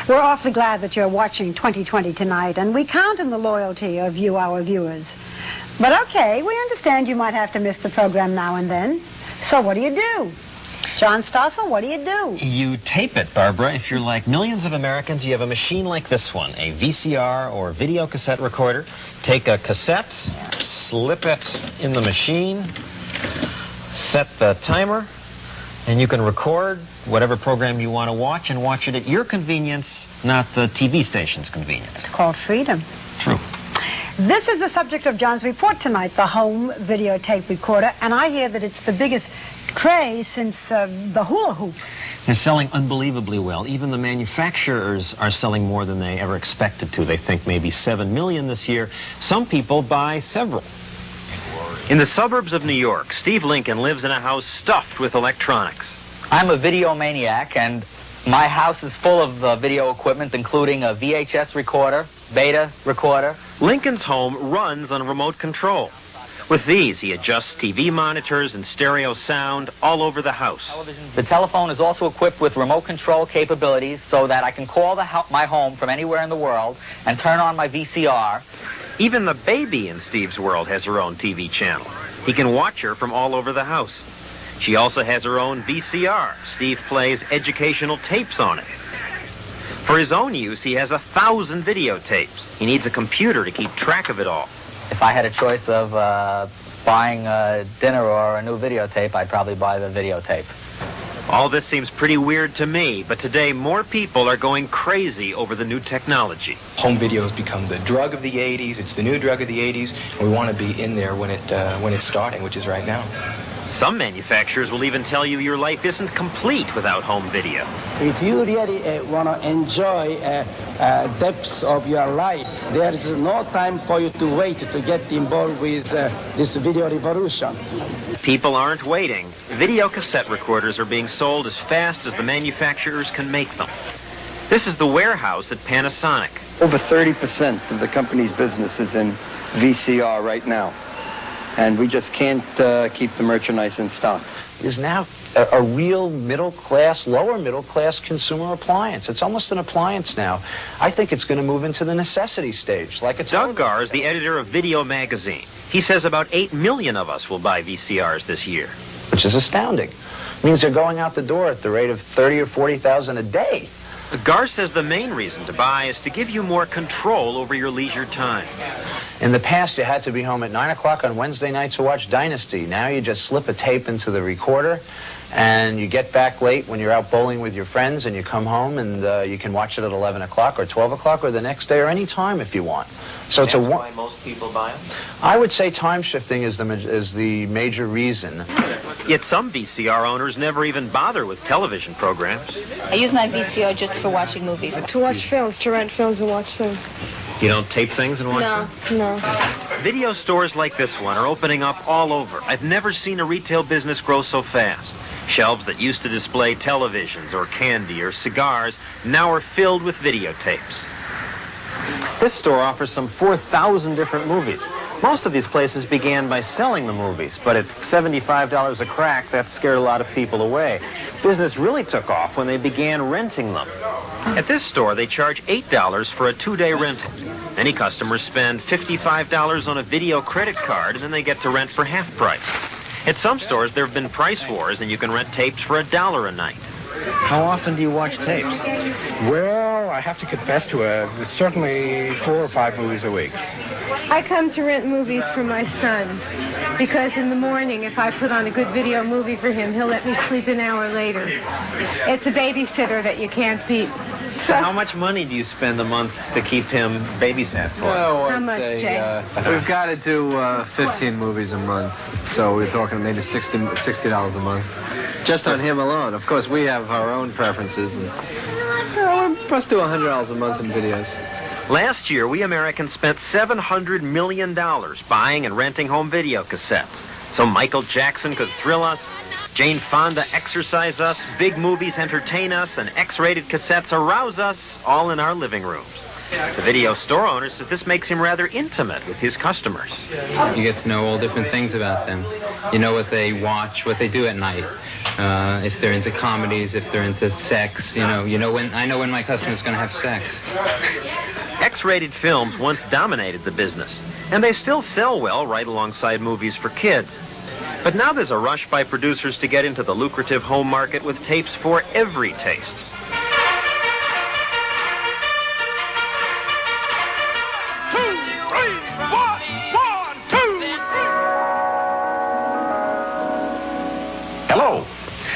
We're awfully glad that you're watching 2020 tonight, and we count on the loyalty of you, our viewers. But okay, we understand you might have to miss the program now and then. So what do you do? John Stossel, what do you do? You tape it, Barbara. If you're like millions of Americans, you have a machine like this one, a VCR or video cassette recorder. Take a cassette, slip it in the machine, set the timer, and you can record whatever program you want to watch and watch it at your convenience, not the TV station's convenience. It's called freedom. True. This is the subject of John's report tonight, the home videotape recorder, and I hear that it's the biggest craze since the hula hoop. They're selling unbelievably well. Even the manufacturers are selling more than they ever expected to. They think maybe 7 million this year. Some people buy several. In the suburbs of New York, Steve Lincoln lives in a house stuffed with electronics. I'm a video maniac, and my house is full of video equipment, including a VHS recorder, beta recorder. Lincoln's home runs on remote control. With these, he adjusts TV monitors and stereo sound all over the house. The telephone is also equipped with remote control capabilities so that I can call my home from anywhere in the world and turn on my VCR. Even the baby in Steve's world has her own TV channel. He can watch her from all over the house. She also has her own VCR. Steve plays educational tapes on it. For his own use, he has 1,000 videotapes. He needs a computer to keep track of it all. If I had a choice of buying dinner or a new videotape, I'd probably buy the videotape. All this seems pretty weird to me, but today more people are going crazy over the new technology. Home video has become the drug of the 80s. It's the new drug of the 80s, and we want to be in there when it's starting, which is right now. Some manufacturers will even tell you your life isn't complete without home video. If you really want to enjoy depths of your life, there is no time for you to wait to get involved with this video revolution. People aren't waiting. Video cassette recorders are being sold as fast as the manufacturers can make them. This is the warehouse at Panasonic. Over 30% of the company's business is in VCR right now. And we just can't keep the merchandise in stock. Is now a real middle-class, lower middle-class consumer appliance. It's almost an appliance now. I think it's going to move into the necessity stage. Like it's Doug Garr is the editor of Video Magazine. He says about 8 million of us will buy VCRs this year. Which is astounding. It means they're going out the door at the rate of 30 or 40,000 a day. Garr says the main reason to buy is to give you more control over your leisure time. In the past, you had to be home at 9 o'clock on Wednesday night to watch Dynasty. Now you just slip a tape into the recorder, and you get back late when you're out bowling with your friends, and you come home, and you can watch it at 11 o'clock or 12 o'clock or the next day or any time if you want. So That's why most people buy them? I would say time shifting is the major reason. Yet some VCR owners never even bother with television programs. I use my VCR just for watching movies. To watch films, to rent films and watch them. You don't tape things and watch them? No. Video stores like this one are opening up all over. I've never seen a retail business grow so fast. Shelves that used to display televisions or candy or cigars now are filled with videotapes. This store offers some 4,000 different movies. Most of these places began by selling the movies, but at $75 a crack, that scared a lot of people away. Business really took off when they began renting them. At this store, they charge $8 for a 2-day rental. Many customers spend $55 on a video credit card, and then they get to rent for half price. At some stores, there have been price wars, and you can rent tapes for $1 a night. How often do you watch tapes? Well, I have to confess to certainly 4 or 5 movies a week. I come to rent movies for my son because in the morning, if I put on a good video movie for him, he'll let me sleep an hour later. It's a babysitter that you can't beat. So how much money do you spend a month to keep him babysat for? Oh, How much, Jay? We've got to do 15 movies a month, so we're talking maybe $60 a month. Just on him alone. Of course, we have our own preferences. And, we must do $100 a month in videos. Last year, we Americans spent $700 million buying and renting home video cassettes. So Michael Jackson could thrill us, Jane Fonda exercise us, big movies entertain us, and X-rated cassettes arouse us, all in our living rooms. The video store owner says this makes him rather intimate with his customers. You get to know all different things about them. You know what they watch, what they do at night. if they're into comedies, if they're into sex. I know when my customer's going to have sex. X-rated films once dominated the business, and they still sell well right alongside movies for kids. But now there's a rush by producers to get into the lucrative home market with tapes for every taste. Hello.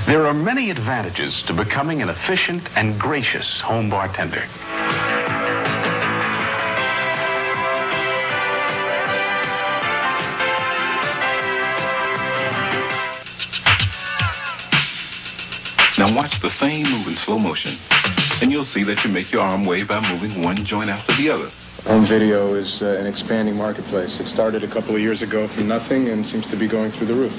There are many advantages to becoming an efficient and gracious home bartender. Now watch the same move in slow motion, and you'll see that you make your arm wave by moving one joint after the other. Home video is an expanding marketplace. It started a couple of years ago from nothing and seems to be going through the roof.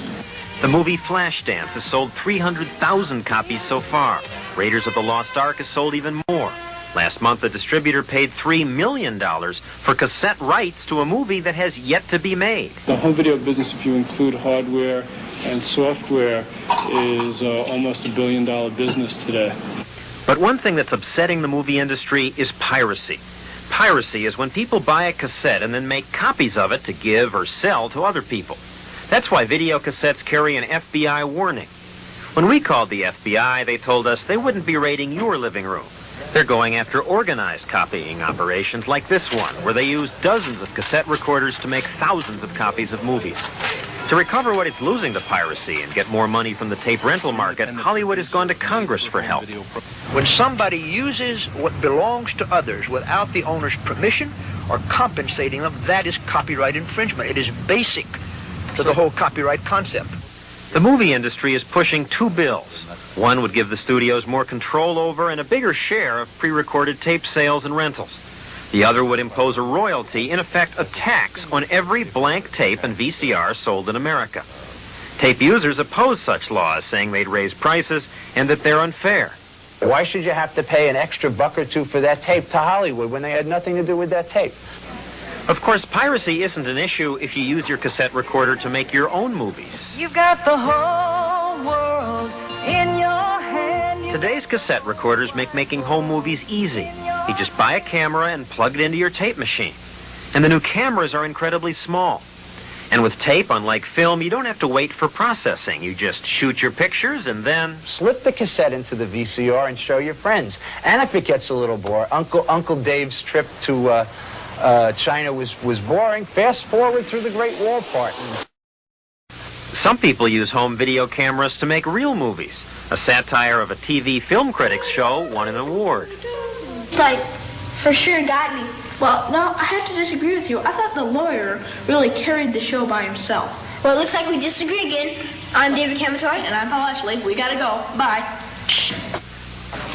The movie Flashdance has sold 300,000 copies so far. Raiders of the Lost Ark has sold even more. Last month, the distributor paid $3 million for cassette rights to a movie that has yet to be made. The home video business, if you include hardware and software, is almost $1 billion business today. But one thing that's upsetting the movie industry is piracy. Piracy is when people buy a cassette and then make copies of it to give or sell to other people. That's why video cassettes carry an FBI warning. When we called the FBI, they told us they wouldn't be raiding your living room. They're going after organized copying operations like this one, where they use dozens of cassette recorders to make thousands of copies of movies. To recover what it's losing to piracy and get more money from the tape rental market, Hollywood has gone to Congress for help. When somebody uses what belongs to others without the owner's permission or compensating them, that is copyright infringement. It is basic to the whole copyright concept. The movie industry is pushing two bills. One would give the studios more control over and a bigger share of pre-recorded tape sales and rentals. The other would impose a royalty, in effect a tax, on every blank tape and VCR sold in America. Tape users oppose such laws, saying they'd raise prices and that they're unfair. Why should you have to pay an extra buck or two for that tape to Hollywood when they had nothing to do with that tape? Of course, piracy isn't an issue if you use your cassette recorder to make your own movies. You've got the whole world in your hand. Today's cassette recorders make making home movies easy. You just buy a camera and plug it into your tape machine. And the new cameras are incredibly small. And with tape, unlike film, you don't have to wait for processing. You just shoot your pictures and then slip the cassette into the VCR and show your friends. And if it gets a little boring, Uncle Dave's trip to China was boring. Fast forward through the Great Wall part. Some people use home video cameras to make real movies. A satire of a TV film critics show won an award. It's like, for sure got me. Well, no, I have to disagree with you. I thought the lawyer really carried the show by himself. Well, it looks like we disagree again. I'm David Camatoy. And I'm Paul Ashley. We gotta go. Bye.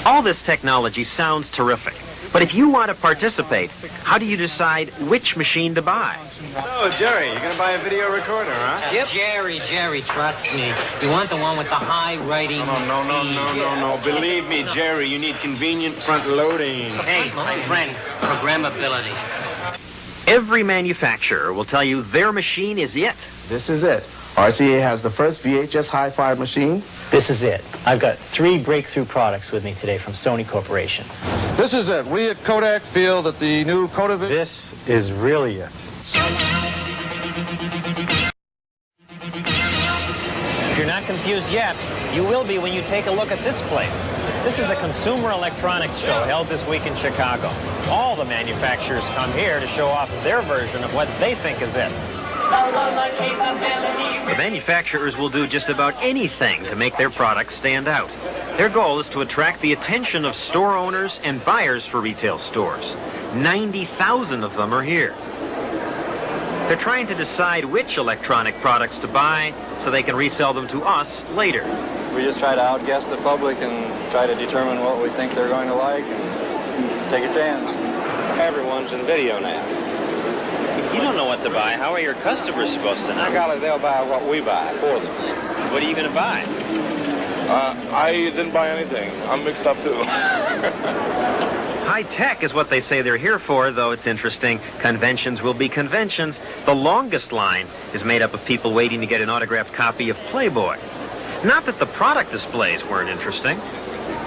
All this technology sounds terrific. But if you want to participate, how do you decide which machine to buy? So, Jerry, you're going to buy a video recorder, huh? Yep. Jerry, trust me. You want the one with the high writing No. Believe me, Jerry, you need convenient front loading. Hey, my friend, programmability. Every manufacturer will tell you their machine is it. This is it. RCA has the first VHS hi-fi machine. This is it. I've got 3 breakthrough products with me today from Sony Corporation. This is it. We at Kodak feel that the new Kodak... This is really it. If you're not confused yet, you will be when you take a look at this place. This is the Consumer Electronics Show held this week in Chicago. All the manufacturers come here to show off their version of what they think is it. The manufacturers will do just about anything to make their products stand out. Their goal is to attract the attention of store owners and buyers for retail stores. 90,000 of them are here. They're trying to decide which electronic products to buy so they can resell them to us later. We just try to outguess the public and try to determine what we think they're going to like and take a chance. Everyone's in video now. If you don't know what to buy, how are your customers supposed to know? I got it, they'll buy what we buy for them. What are you going to buy? I didn't buy anything. I'm mixed up, too. High tech is what they say they're here for, though it's interesting. Conventions will be conventions. The longest line is made up of people waiting to get an autographed copy of Playboy. Not that the product displays weren't interesting.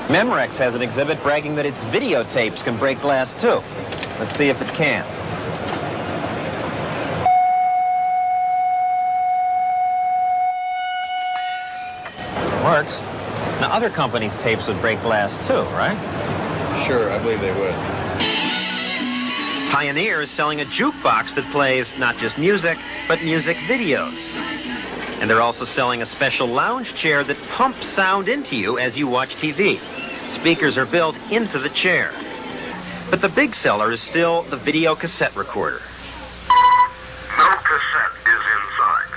Memorex has an exhibit bragging that its videotapes can break glass too. Let's see if it can. It works. Now, other companies' tapes would break glass too, right? Sure, I believe they would. Pioneer is selling a jukebox that plays not just music, but music videos. And they're also selling a special lounge chair that pumps sound into you as you watch TV. Speakers are built into the chair. But the big seller is still the video cassette recorder. No cassette is inside.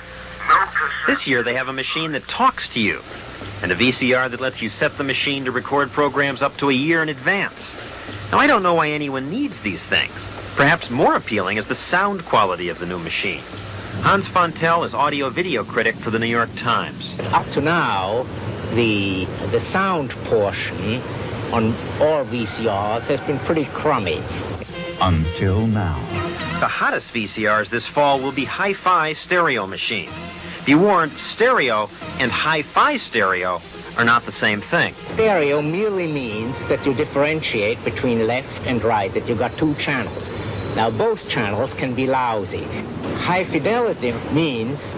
No cassette. This year they have a machine that talks to you, and a VCR that lets you set the machine to record programs up to a year in advance. Now, I don't know why anyone needs these things. Perhaps more appealing is the sound quality of the new machines. Hans Fontel is audio-video critic for the New York Times. Up to now, the sound portion on all VCRs has been pretty crummy. Until now. The hottest VCRs this fall will be hi-fi stereo machines. Be warned, stereo and hi-fi stereo are not the same thing. Stereo merely means that you differentiate between left and right, that you've got two channels. Now, both channels can be lousy. High fidelity means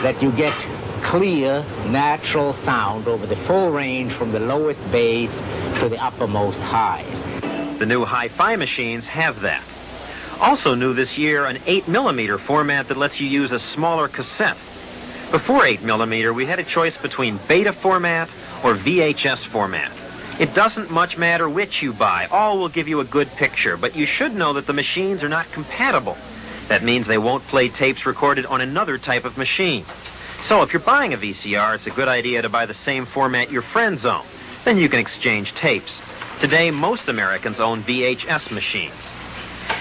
that you get clear, natural sound over the full range from the lowest bass to the uppermost highs. The new hi-fi machines have that. Also new this year, an 8mm format that lets you use a smaller cassette. Before 8mm, we had a choice between beta format or VHS format. It doesn't much matter which you buy. All will give you a good picture, but you should know that the machines are not compatible. That means they won't play tapes recorded on another type of machine. So if you're buying a VCR, it's a good idea to buy the same format your friends own. Then you can exchange tapes. Today, most Americans own VHS machines.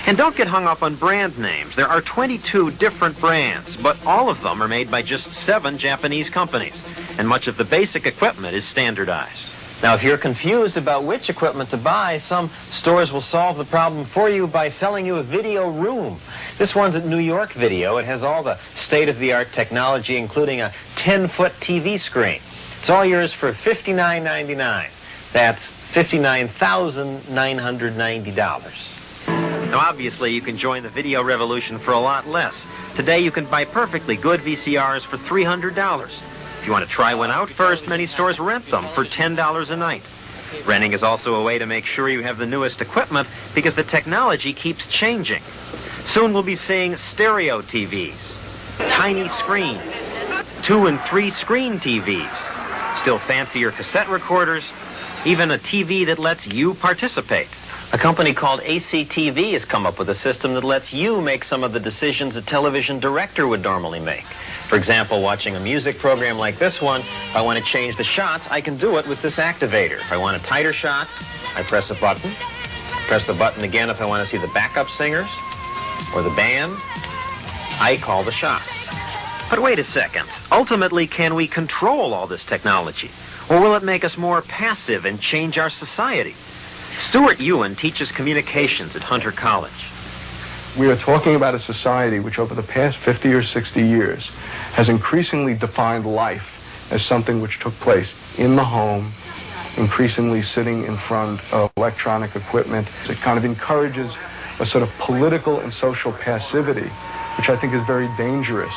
And don't get hung up on brand names. There are 22 different brands, but all of them are made by just 7 Japanese companies. And much of the basic equipment is standardized. Now, if you're confused about which equipment to buy, some stores will solve the problem for you by selling you a video room. This one's at New York Video. It has all the state-of-the-art technology, including a 10-foot TV screen. It's all yours for $59.99. That's $59,990. Now, obviously, you can join the video revolution for a lot less. Today, you can buy perfectly good VCRs for $300. If you want to try one out first, many stores rent them for $10 a night. Renting is also a way to make sure you have the newest equipment because the technology keeps changing. Soon we'll be seeing stereo TVs, tiny screens, 2- and 3-screen TVs, still fancier cassette recorders, even a TV that lets you participate. A company called ACTV has come up with a system that lets you make some of the decisions a television director would normally make. For example, watching a music program like this one, if I want to change the shots, I can do it with this activator. If I want a tighter shot, I press a button. Press the button again if I want to see the backup singers or the band. I call the shot. But wait a second. Ultimately, can we control all this technology? Or will it make us more passive and change our society? Stuart Ewan teaches communications at Hunter College. We are talking about a society which over the past 50 or 60 years has increasingly defined life as something which took place in the home, increasingly sitting in front of electronic equipment. It kind of encourages a sort of political and social passivity, which I think is very dangerous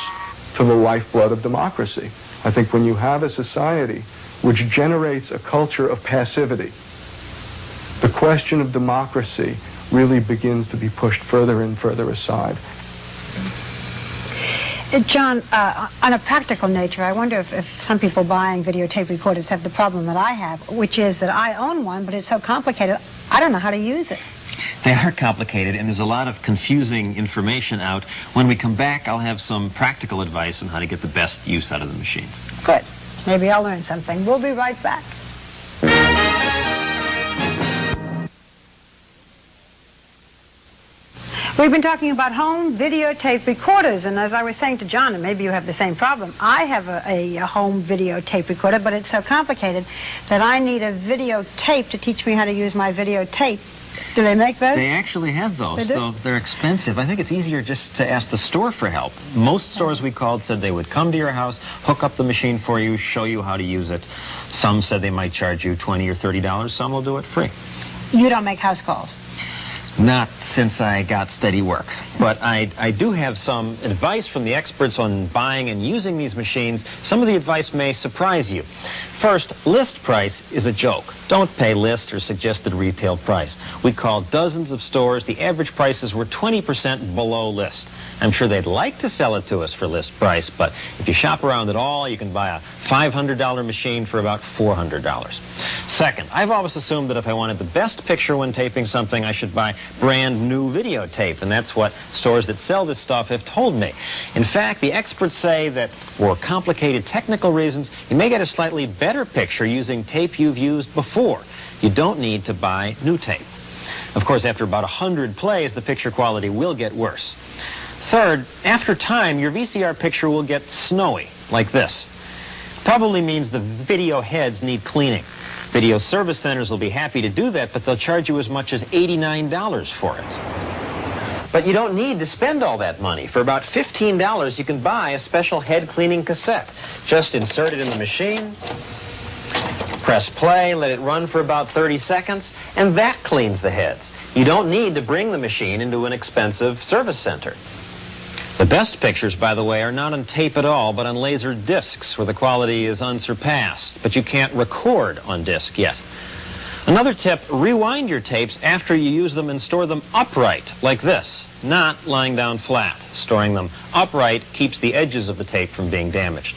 to the lifeblood of democracy. I think when you have a society which generates a culture of passivity, the question of democracy really begins to be pushed further and further aside. John, on a practical nature, I wonder if some people buying videotape recorders have the problem that I have, which is that I own one, but it's so complicated, I don't know how to use it. They are complicated, and there's a lot of confusing information out. When we come back, I'll have some practical advice on how to get the best use out of the machines. Good. Maybe I'll learn something. We'll be right back. We've been talking about home videotape recorders, and as I was saying to John, and maybe you have the same problem, I have a home videotape recorder, but it's so complicated that I need a videotape to teach me how to use my videotape Do they make those? They actually have those, They do? though they're expensive. I think it's easier just to ask the store for help. Most stores we called said they would come to your house, hook up the machine for you, show you how to use it. Some said they might charge you $20 or $30. Some will do it free. You don't make house calls. Not since I got steady work. But I do have some advice from the experts on buying and using these machines. Some of the advice may surprise you. First, list price is a joke. Don't pay list or suggested retail price. We called dozens of stores. The average prices were 20% below list. I'm sure they'd like to sell it to us for list price, but if you shop around at all, you can buy a $500 machine for about $400. Second, I've always assumed that if I wanted the best picture when taping something, I should buy brand new videotape, and that's what stores that sell this stuff have told me. In fact, the experts say that for complicated technical reasons, you may get a slightly better picture using tape you've used before. You don't need to buy new tape. Of course, after about 100 plays, the picture quality will get worse. Third, after time, your VCR picture will get snowy, like this. Probably means the video heads need cleaning. Video service centers will be happy to do that, but they'll charge you as much as $89 for it. But you don't need to spend all that money. For about $15, you can buy a special head cleaning cassette. Just insert it in the machine, press play, let it run for about 30 seconds, and that cleans the heads. You don't need to bring the machine into an expensive service center. The best pictures, by the way, are not on tape at all, but on laser discs, where the quality is unsurpassed. But you can't record on disc yet. Another tip, rewind your tapes after you use them and store them upright, like this, not lying down flat. Storing them upright keeps the edges of the tape from being damaged.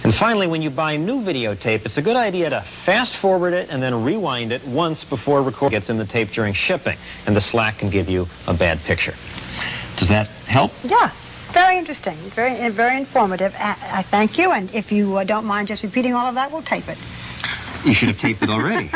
And finally, when you buy new videotape, it's a good idea to fast forward it and then rewind it once before recording gets in the tape during shipping, and the slack can give you a bad picture. Does that help? Yeah, very interesting, very informative. I thank you, and if you don't mind just repeating all of that, we'll tape it. You should have taped it already.